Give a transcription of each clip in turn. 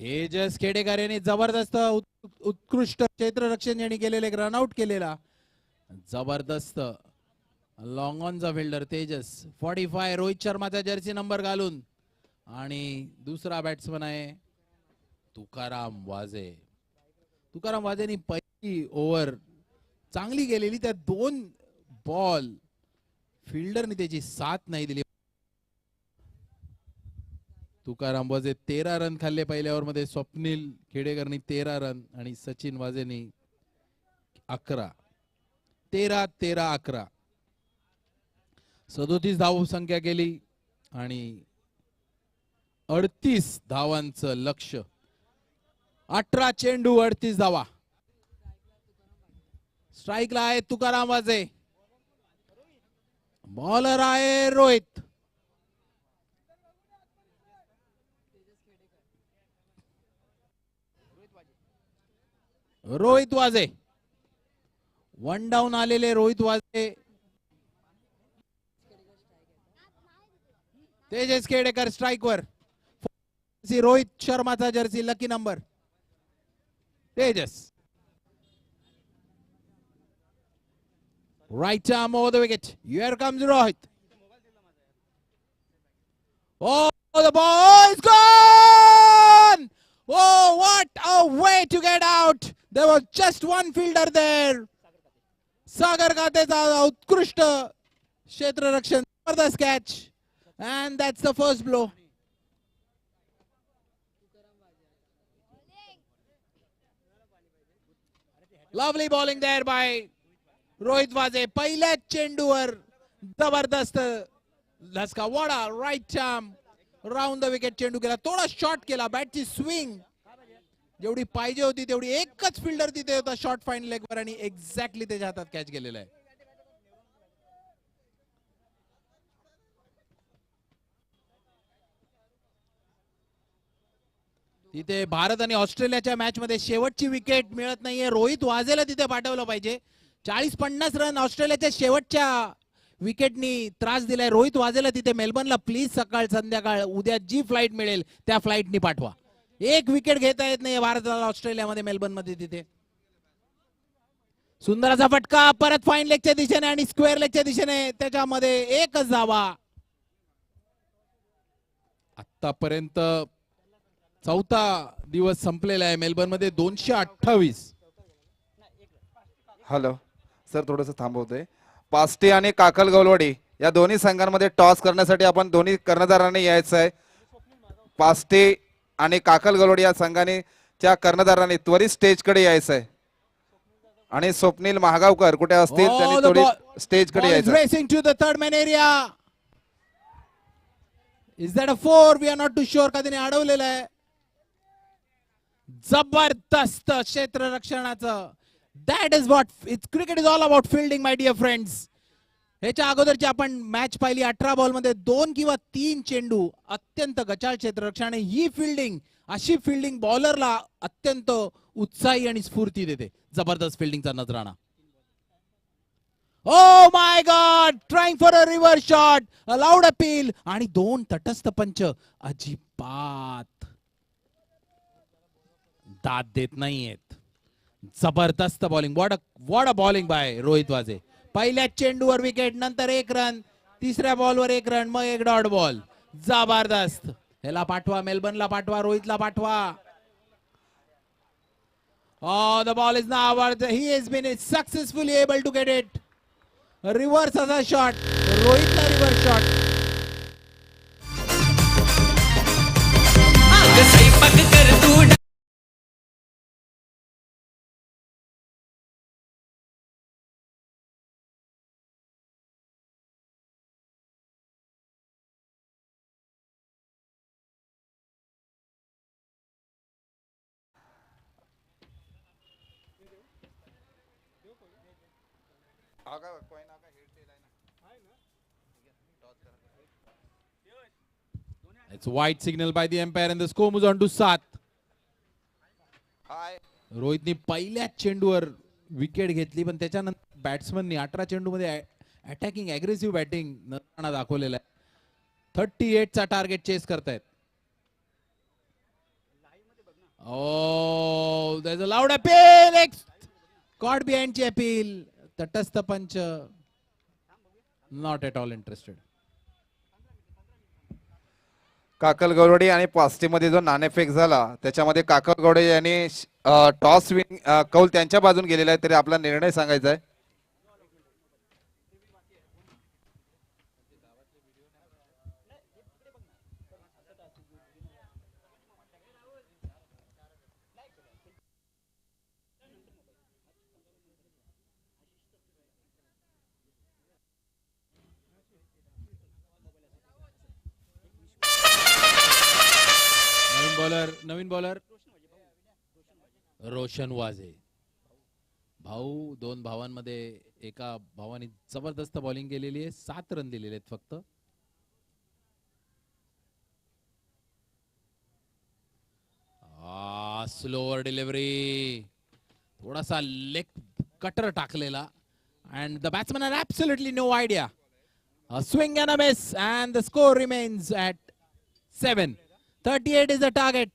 तेजस खेडेकर यांनी जबरदस्त उत्कृष्ट क्षेत्ररक्षण यांनी केलेले रनआउट केलेला जबरदस्त लॉंग ऑनचा फिल्डर तेजस 45 रोहित शर्माचा जर्सी नंबर घालून आणि दुसरा बॅट्समन आहे तुकाराम वाजे. तुकाराम वाजेनी पहिली ओव्हर चांगली गेलेली त्या 2 बॉल फिल्डरने त्याची साथ नाही दिली. तुकाराम वाजे 13 रन खाल्ले पहिल्या ओव्हर मध्ये. स्वप्नील खेडेकरनी 13 रन आणि सचिन वाजेनी 11. 13-13-11 37 धाव संख्या केली आणि 38 धावांचं लक्ष. 18 चेंडू 38 धावा. स्ट्राइकला आहे तुकाराम वाजे. बॉलर आहे रोहित. रोहित वाजे 1 डाऊन आलेले रोहित वाजे. तेजस खेडेकर स्ट्राइक वर. रोहित शर्माचा Jersey lucky number. Tejas right arm over the wicket. Here comes Rohit. Oh, the ball is gone. Oh, what a way to get out. There was just one fielder there. Sagar Katecha उत्कृष्ट क्षेत्ररक्षण जबरदस्त catch and that's the first blow. Lovely bowling there by Rohit Waje. पहिल्या चेंडूवर जबरदस्त धसका. वडा right arm round the wicket चेंडू केला. थोडा शॉट केला. बॅटची स्विंग जेवढी पाहिजे होती तेवढी एकच फिल्डर तिथे होता शॉर्ट फाईन लेग वर आणि एक्झॅक्टली त्याच्या हातात कॅच गेलेला आहे. तिथे भारत आणि ऑस्ट्रेलियाच्या मॅच मध्ये शेवटची विकेट मिळत नाहीये. रोहित वाजेला तिथे पाठवलं पाहिजे. 40-50 रन ऑस्ट्रेलियाच्या शेवटच्या विकेटनी त्रास दिलाय. रोहित वाजेला तिथे मेलबर्नला प्लीज सकाळ संध्याकाळ उद्या जी फ्लाइट मिळेल त्या फ्लाइटनी पाठवा. एक विकेट घेता येत नाही भारताला ऑस्ट्रेलियामध्ये मेलबर्न मध्ये. तिथे सुंदर असा फटका परत फाईन लेगच्या दिशेने आणि स्क्वेअर लेगच्या दिशेने. त्याच्यामध्ये एकच धावा. आतापर्यंत 4था दिवस संपलेला आहे मेलबर्न मध्ये. 228. हॅलो सर, थोडंसं थांबवतोय. पास्टे आणि काकल गवलवाडी या दोन्ही संघांमध्ये टॉस करण्यासाठी आपण दोन्ही कर्णधारांनी यायचं आहे. पास्टे आणि काकल गवलवाडी या संघाने त्या कर्णधारांनी त्वरित स्टेजकडे यायचं आहे. आणि स्वप्नील महागावकर कुठे असतील त्यांनी थोडी स्टेजकडे यायचं. Racing to the third man area. Is that a 4? We are not too sure. कधीने अडवलेलं आहे. जबरदस्त क्षेत्ररक्षणाचं. That is what cricket is all about, fielding my dear friends. ह्याच्या अगोदरची आपण मॅच पाहिली 18 बॉल मध्ये 2 किंवा 3 चेंडू अत्यंत गचाळ क्षेत्ररक्षण. ही फिल्डिंग अशी फिल्डिंग बॉलरला अत्यंत उत्साही आणि स्फूर्ती देते. जबरदस्त फिल्डिंगचा नजराणा. Oh my god, trying for a reverse shot, a loud appeal आणि 2 तटस्थ पंच. अजिबात दाद देत नाहीयेत. जबरदस्त bowling. What a bowling by Rohit Waje. पहिल्या चेंडूवर विकेट, नंतर 1 रन, तिसऱ्या बॉलवर 1 रन, मग 1 डॉट बॉल. जबरदस्त. ह्याला पाठवा, मेलबर्नला पाठवा, रोहितला पाठवा. Oh, the ball is now over. He has been successfully able to get it. Reverse असा शॉट. रोहितला reverse shot. It's white signal by the umpire and the score moves on to 7. रोहितनी पहिल्या चेंडूवर विकेट घेतली पण त्याच्यानंतर बॅट्समननी 18 चेंडूमध्ये attacking aggressive batting नजराणा दाखवलेला आहे. 38 चा टार्गेट चेस करतायत. Oh, there's a loud appeal. Caught behind ची appeal. तटस्थ पंच. Not at all interested. काकल गौरवडे आणि पास्टेमध्ये जो नाणेफेक झाला त्याच्यामध्ये काकल गौडे यांनी टॉस विन कौल त्यांच्या बाजून गेलेला आहे, तरी आपला निर्णय सांगायचा आहे. नवीन बॉलर रोशन वाजे. भाऊ, दोन भावांमध्ये एका भावाने जबरदस्त बॉलिंग केलेली आहे. 7 रन दिलेले आहेत फक्त. स्लोअर डिलिव्हरी, थोडासा लेग कटर टाकलेला. And the batsman had absolutely no idea. Swing and a miss and the score remains at 7. 38 is the target.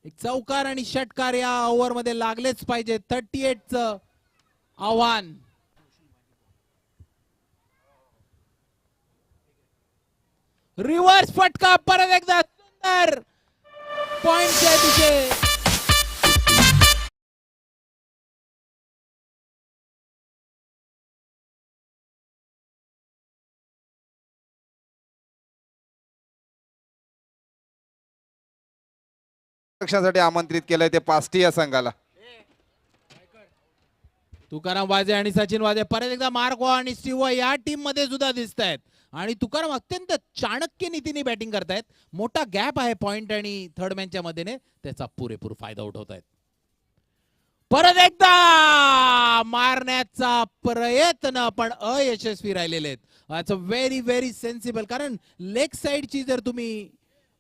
एक चौकार आणि षटकार या ओव्हर मध्ये लागलेच पाहिजे. 38 चं आव्हान. रिव्हर्स फटका, परत एकदा सुंदर पॉइंटच्या दिशे. पक्षासाठी आमंत्रित केलंय ते पास्टी या संघाला. तुकाराम वाजे आणि सचिन वाजे परत एकदा मार्क आणि स्टीव्ह या टीम मध्ये सुद्धा दिसत आहेत. आणि तुकाराम अत्यंत चाणक्य नीतीने बॅटिंग करतायत. मोठा गॅप आहे पॉइंट आणि थर्ड मॅनच्या मध्येने, त्याचा पुरेपूर फायदा उठवत आहेत. परत एकदा मारण्याचा प्रयत्न पण अयशस्वी राहिलेले आहेत. It's a very very sensible. कारण लेग साइडची जर तुम्ही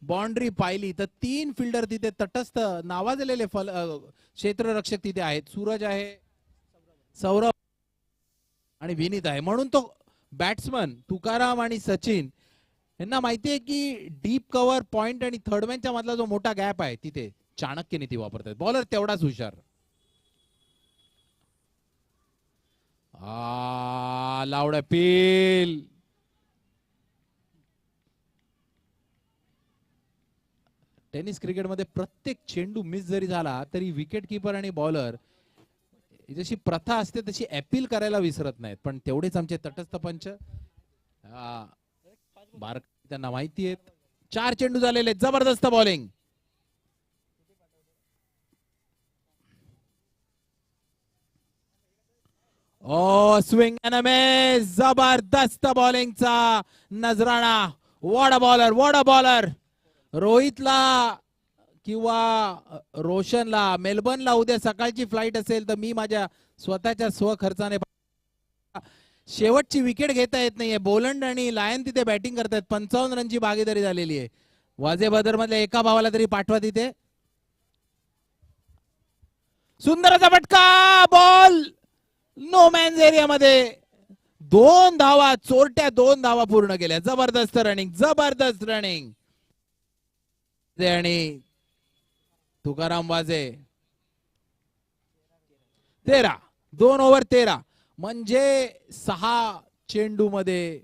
बाउंड्री पाहिली तर 3 फिल्डर तिथे तटस्थ नावाजलेले क्षेत्ररक्षक तिथे आहेत. सूरज आहे, सौरभ आणि विनीत आहे. म्हणून तो बॅट्समन तुकाराम आणि सचिन यांना माहिती आहे की डीप कव्हर पॉइंट आणि थर्ड मॅनच्या मधला जो मोठा गॅप आहे तिथे चाणक्य नीती वापरतात. बॉलर तेवढाच हुशार. Loud appeal. टेनिस क्रिकेटमध्ये प्रत्येक चेंडू मिस जरी झाला तरी विकेट किपर आणि बॉलर जशी प्रथा असते तशी अपील करायला विसरत नाहीत. पण तेवढेच आमचे तटस्थ पंच त्यांना माहिती आहेत. 4 चेंडू झालेले, जबरदस्त bowling. Swing and a miss, जबरदस्त बॉलिंगचा नजराणा. What a bowler, what a bowler. रोहितला किंवा रोशनला मेलबर्नला उद्या सकाळची फ्लाईट असेल तर मी माझ्या स्वतःच्या स्वखर्चाने शेवटची विकेट घेता येत नाहीये. बोलंड आणि लायन तिथे बॅटिंग करतात. 55 रनची भागीदारी झालेली आहे. वाजे बदर मधल्या एका भावाला तरी पाठवा तिथे. सुंदर असा फटका, बॉल नो मॅन्स एरियामध्ये. 2 धावा, चोरट्या 2 धावा पूर्ण केल्या. जबरदस्त रनिंग, जबरदस्त रनिंग. आणि तुकाराम वाजे 13, 2 ओव्हर 13 म्हणजे 6 चेंडू मध्ये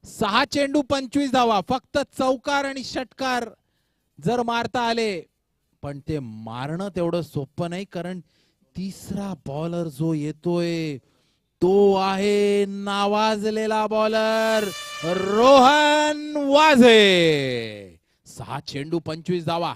6 चेंडू 25 धावा. फक्त चौकार आणि षटकार जर मारता आले, पण ते मारणं तेवढं सोपं नाही. कारण तिसरा बॉलर जो येतोय तो आहे नावाजलेला बॉलर रोहन वाजे. 6 चेंडू 25 धावा.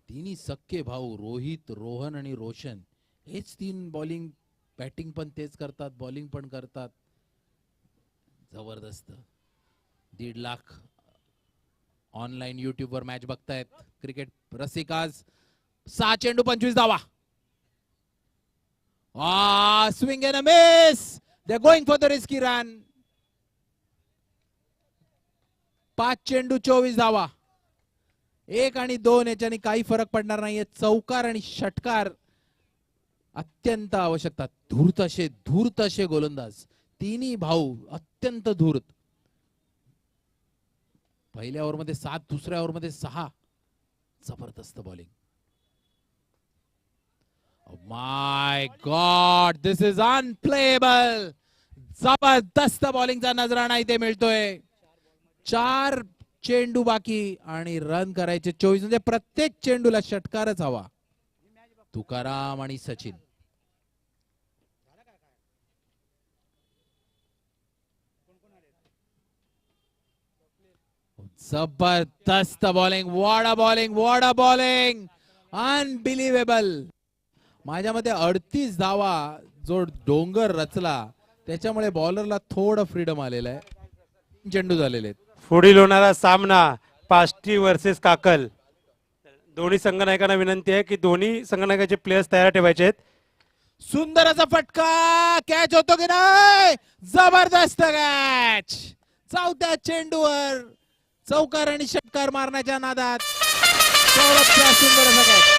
तिन्ही सक्के भाऊ रोहित, रोहन आणि रोशन हेच 3 बॉलिंग बॅटिंग पण तेच करतात, बॉलिंग पण करतात. जबरदस्त. 1.5 लाख ऑनलाईन युट्यूब वर मॅच बघतायत क्रिकेट रसिकाज. 6 चेंडू 25 धावा. Swing and a miss. They are going for the risky run. 5 चेंडू 24 धावा. 1 आणि 2 याच्याने काही फरक पडणार नाहीये. चौकार आणि षटकार अत्यंत आवश्यकता. धूर्त असे गोलंदाज, तिन्ही भाऊ अत्यंत धूर्त. पहिल्या ओव्हरमध्ये 7, दुसऱ्या ओव्हरमध्ये 6. जबरदस्त bowling. My God, this is unplayable. जबरदस्त बॉलिंगचा नजराणा इथे मिळतोय. 4 चेंडू बाकी आणि रन करायचे 24. म्हणजे प्रत्येक चेंडूला षटकारच हवा. तुकाराम आणि सचिन. जबरदस्त bowling. What a bowling, what a bowling, unbelievable. माझ्या मते 38 धावा जो डोंगर रचला त्याच्यामुळे बॉलरला थोडं फ्रीडम आलेलं आहे. चेंडू झालेले आहेत. पुढील होणारा सामना पाष्टी वर्सेस काकल. दोन्ही संघनायकांना विनंती आहे की दोन्ही संघनायकाचे प्लेयर्स तयार ठेवायचे आहेत. सुंदर असा फटका. कॅच होतो की नाही? जबरदस्त कॅच. चौथ्या चेंडूवर चौकार आणि षटकार मारण्याच्या नादात सौरभचा सुंदर असा कॅच.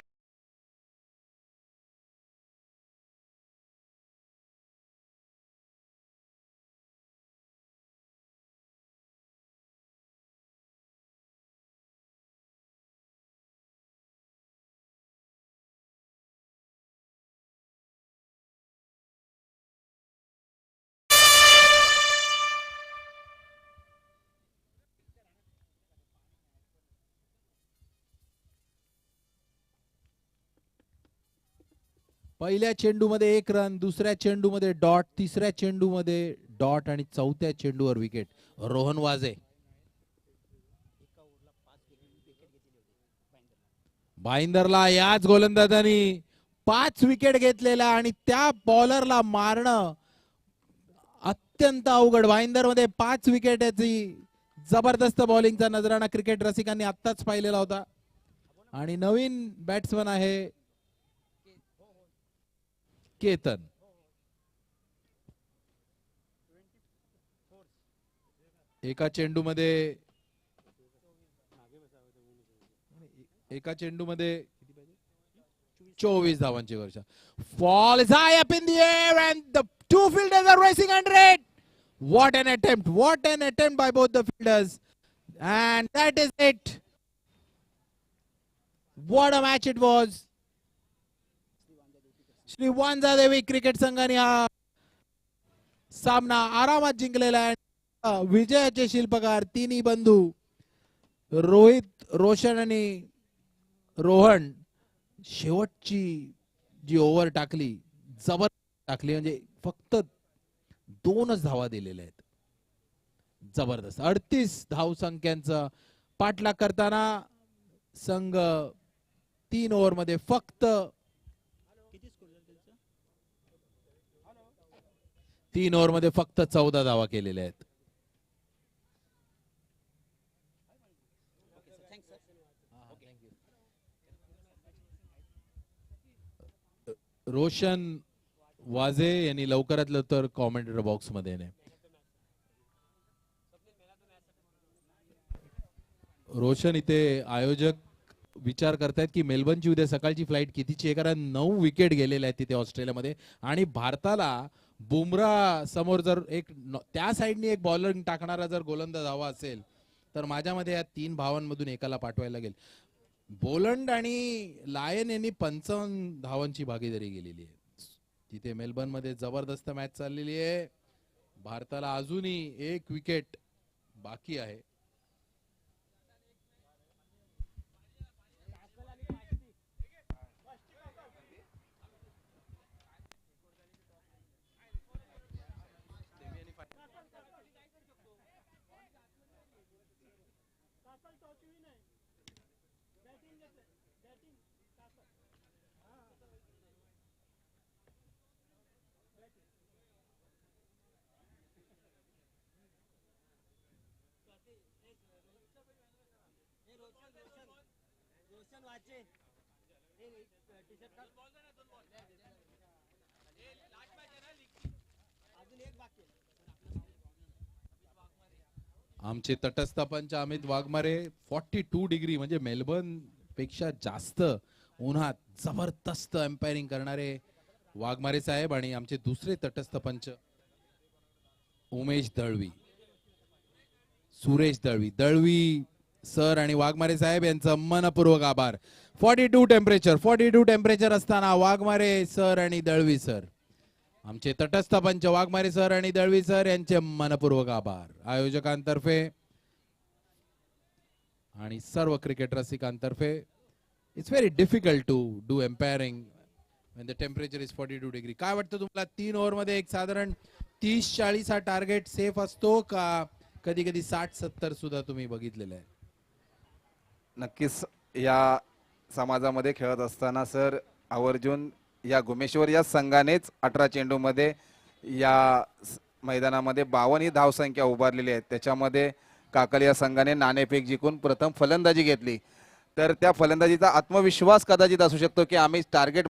पहिल्या चेंडूमध्ये 1 रन, दुसऱ्या चेंडूमध्ये डॉट, तिसऱ्या चेंडूमध्ये डॉट आणि चौथ्या चेंडूवर विकेट. रोहन वाजे. भाईंदरला याच गोलंदाजांनी 5 विकेट घेतलेला आणि त्या बॉलरला मारणं अत्यंत अवघड. भाईंदर मध्ये 5 विकेटची जबरदस्त बॉलिंगचा नजराणा क्रिकेट रसिकांनी आत्ताच पाहिलेला होता. आणि नवीन बॅट्समन आहे केतन. एका चेंडूमध्ये 24 धावांची वर्षा. Ball is high up in the air and the two fielders are racing under it. What an attempt! What an attempt by both the fielders. And that is it. What a match it was. Shri Wanjadevi cricket संघाने हा सामना आरामात जिंकलेला आहे. विजयाचे शिल्पकार तिन्ही बंधू रोहित, रोशन आणि रोहन. शेवटची जी ओव्हर टाकली जबरदस्त टाकली. म्हणजे फक्त 2च धावा दिलेल्या आहेत. जबरदस्त 38 धावसंख्यांचा पाठलाग करताना संघ 3 ओव्हरमध्ये फक्त 3 ओव्हरमध्ये फक्त 14 धावा केलेल्या आहेत. रोशन वाजे यांनी लवकरात लवकर कॉमेंटेटर बॉक्स मध्ये येणे. रोशन इथे आयोजक विचार करतायत की मेलबर्नची उद्या सकाळची फ्लाईट कितीची आहे, कारण 9 विकेट गेलेल्या आहेत तिथे ऑस्ट्रेलियामध्ये. आणि भारताला बुमराह समोर जर त्या साईडनी एक बॉलर टाकणारा जर गोलंदाज हवा असेल तर माझ्यामध्ये या 3 भावांमधून एकाला पाठवायला लागेल. बोलंड आणि लायन यांनी 55 धावांची भागीदारी केलेली आहे. तिथे मेलबर्न मध्ये जबरदस्त मॅच चाललेली आहे. भारताला अजूनही 1 विकेट बाकी आहे. आमचे तटस्थ पंच अमित वाघमारे 42 डिग्री म्हणजे मेलबर्न पेक्षा जास्त उन्हात जबरदस्त एम्पायरिंग करणारे वाघमारे साहेब आणि आमचे दुसरे तटस्थ पंच उमेश दळवी, सुरेश दळवी सर आणि वाघमारे साहेब यांचं मनपूर्वक आभार. 42 टेम्परेचर असताना वाघमारे सर आणि दळवी सर, आमचे तटस्थ पंच वाघमारे सर आणि दळवी सर यांचे मनपूर्वक आभार. आयोजकांतर्फे आणि सर्व क्रिकेट रसिकांतर्फे it's very difficult to do umpiring when the temperature is 42 degree. काय वाटतं तुम्हाला 3 ओव्हर मध्ये एक साधारण 30-40 हा टार्गेट सेफ असतो का कधी कधी 60-70 सुद्धा तुम्ही बघितलेलं आहे? नक्कीच या समाजामध्ये खेळत असताना सर आवर्जून या गुमेश्वर या संघानेच 18 चेंडूमध्ये या मैदानामध्ये 52 ही धावसंख्या उभारलेली आहे. त्याच्यामध्ये काकल या संघाने नाणेफेक जिंकून प्रथम फलंदाजी घेतली. तर त्या फलंदाजीचा आत्मविश्वास कदाचित असू शकतो की आम्ही टार्गेट